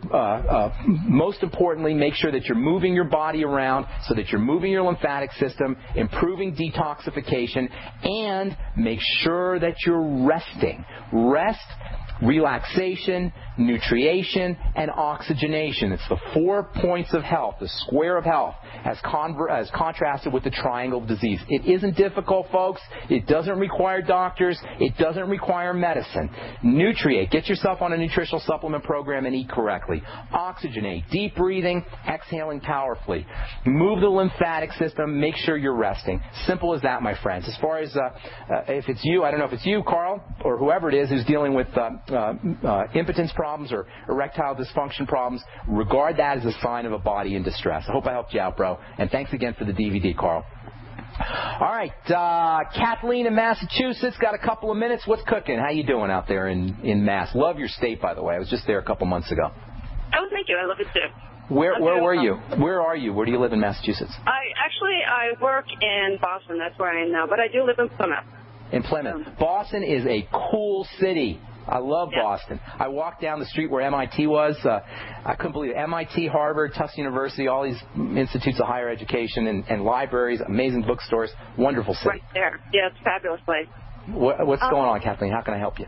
S2: most importantly, make sure that you're moving your body around so that you're moving your lymphatic system, improving detoxification, and make sure that you're resting. Rest relaxation, nutrition, and oxygenation. It's the 4 points of health, the square of health, as contrasted with the triangle of disease. It isn't difficult, folks. It doesn't require doctors. It doesn't require medicine. Nutriate. Get yourself on a nutritional supplement program and eat correctly. Oxygenate. Deep breathing, exhaling powerfully. Move the lymphatic system. Make sure you're resting. Simple as that, my friends. As far as if it's you, I don't know if it's you, Carl, or whoever it is who's dealing with impotence problems or erectile dysfunction problems, regard that as a sign of a body in distress. I hope I helped you out, bro. And thanks again for the DVD, Carl. All right, Kathleen in Massachusetts, got a couple of minutes. What's cooking? How you doing out there in Mass? Love your state, by the way. I was just there a couple months ago.
S20: Oh, thank you. I love it too.
S2: Where were you? Where are you? Where do you live in Massachusetts?
S20: I work in Boston. That's where I am now, but I do live in Plymouth.
S2: In Plymouth. Boston is a cool city. I love Boston. I walked down the street where MIT was. I couldn't believe it. MIT, Harvard, Tufts University, all these institutes of higher education and libraries, amazing bookstores, wonderful city.
S20: Right there. Yeah, it's a fabulous place.
S2: What's going on, Kathleen? How can I help you?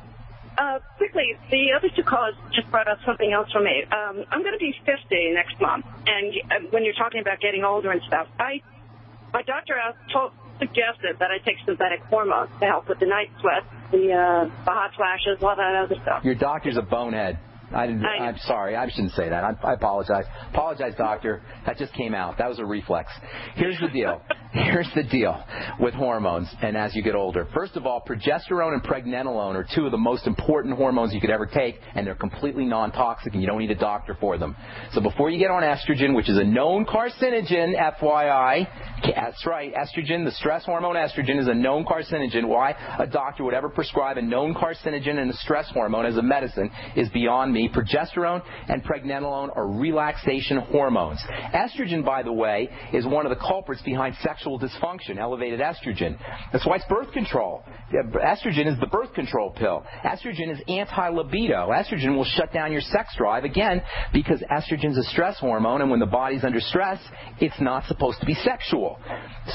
S20: Quickly, the other two callers just brought up something else for me. I'm going to be 50 next month, and when you're talking about getting older and stuff, my doctor suggested that I take synthetic hormones to help with the night sweats, the hot flashes, all that other stuff.
S2: Your doctor's a bonehead. I'm sorry. I shouldn't say that. I apologize. Apologize, doctor. That just came out. That was a reflex. Here's the deal. Here's the deal with hormones and as you get older. First of all, progesterone and pregnenolone are two of the most important hormones you could ever take, and they're completely non-toxic, and you don't need a doctor for them. So before you get on estrogen, which is a known carcinogen, FYI, that's right, estrogen, the stress hormone estrogen, is a known carcinogen. Why a doctor would ever prescribe a known carcinogen and a stress hormone as a medicine is beyond me. Progesterone and pregnenolone are relaxation hormones. Estrogen, by the way, is one of the culprits behind sexual dysfunction, elevated estrogen. That's why it's birth control. Estrogen is the birth control pill. Estrogen is anti-libido. Estrogen will shut down your sex drive, again, because estrogen is a stress hormone, and when the body's under stress, it's not supposed to be sexual.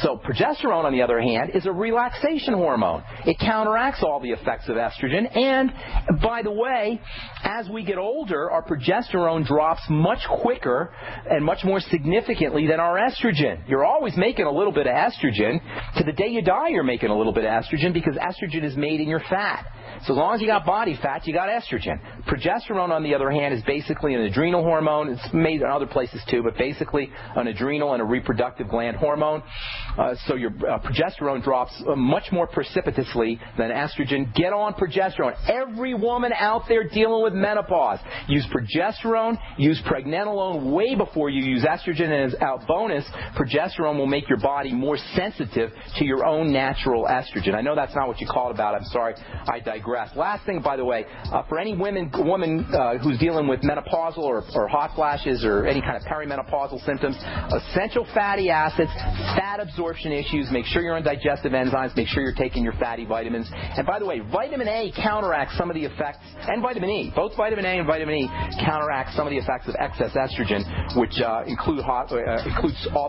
S2: So progesterone, on the other hand, is a relaxation hormone. It counteracts all the effects of estrogen, and, by the way, as we get older, our progesterone drops much quicker and much more significantly than our estrogen. You're always making a little bit of estrogen. To the day you die, you're making a little bit of estrogen because estrogen is made in your fat. So as long as you got body fat, you got estrogen. Progesterone, on the other hand, is basically an adrenal hormone. It's made in other places too, but basically an adrenal and a reproductive gland hormone. So your progesterone drops much more precipitously than estrogen. Get on progesterone. Every woman out there dealing with menopause, use progesterone, use pregnenolone way before you use estrogen. And as a bonus, progesterone will make your body more sensitive to your own natural estrogen. I know that's not what you called about. I'm sorry. I digress. Last thing, by the way, for any woman who's dealing with menopausal or hot flashes or any kind of perimenopausal symptoms, essential fatty acids, fat absorption issues, make sure you're on digestive enzymes, make sure you're taking your fatty vitamins. And by the way, vitamin A counteracts some of the effects, and vitamin E, both vitamin A and vitamin E counteract some of the effects of excess estrogen, which includes all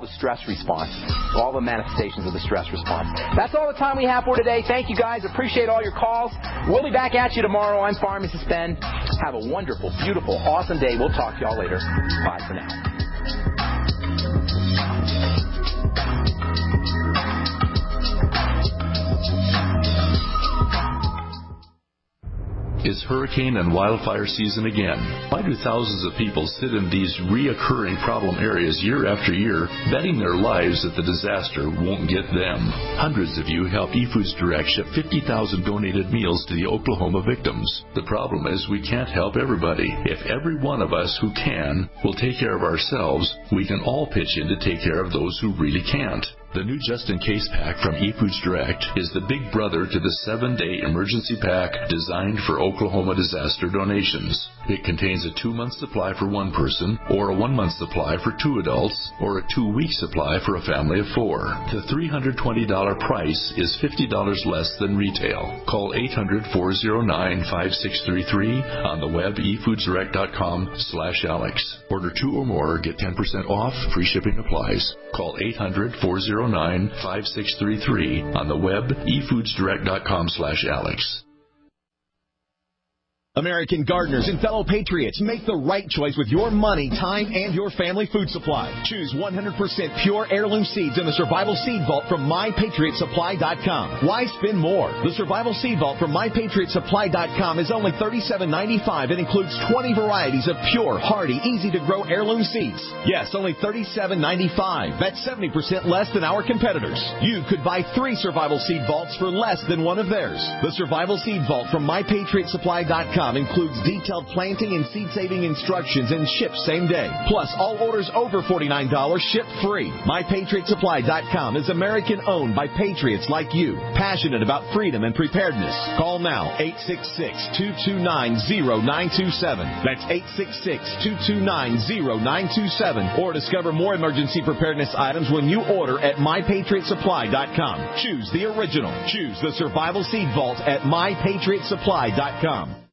S2: the stress response, all the manifestations of the stress response. That's all the time we have for today. Thank you, guys. Appreciate all your calls. We'll be back at you tomorrow. I'm Pharmacist Ben. Have a wonderful, beautiful, awesome day. We'll talk to y'all later. Bye for now.
S21: It's hurricane and wildfire season again. Why do thousands of people sit in these reoccurring problem areas year after year, betting their lives that the disaster won't get them? Hundreds of you helped eFoods Direct ship 50,000 donated meals to the Oklahoma victims. The problem is we can't help everybody. If every one of us who can will take care of ourselves, we can all pitch in to take care of those who really can't. The new Just In Case pack from eFoods Direct is the big brother to the 7-day emergency pack designed for Oklahoma disaster donations. It contains a 2-month supply for one person, or a 1-month supply for 2 adults, or a 2-week supply for a family of 4. The $320 price is $50 less than retail. Call 800-409-5633 on the web efoodsdirect.com/Alex. Order 2 or more, get 10% off, free shipping applies. Call 800-409-5633 on the web efoodsdirect.com/Alex.
S1: American gardeners and fellow patriots, make the right choice with your money, time, and your family food supply. Choose 100% pure heirloom seeds in the Survival Seed Vault from MyPatriotSupply.com. Why spend more? The Survival Seed Vault from MyPatriotSupply.com is only $37.95 and includes 20 varieties of pure, hardy, easy-to-grow heirloom seeds. Yes, only $37.95. That's 70% less than our competitors. You could buy 3 Survival Seed Vaults for less than one of theirs. The Survival Seed Vault from MyPatriotSupply.com includes detailed planting and seed-saving instructions and ships same day. Plus, all orders over $49 ship free. MyPatriotSupply.com is American-owned by patriots like you, passionate about freedom and preparedness. Call now, 866-229-0927. That's 866-229-0927. Or discover more emergency preparedness items when you order at MyPatriotSupply.com. Choose the original. Choose the Survival Seed Vault at MyPatriotSupply.com.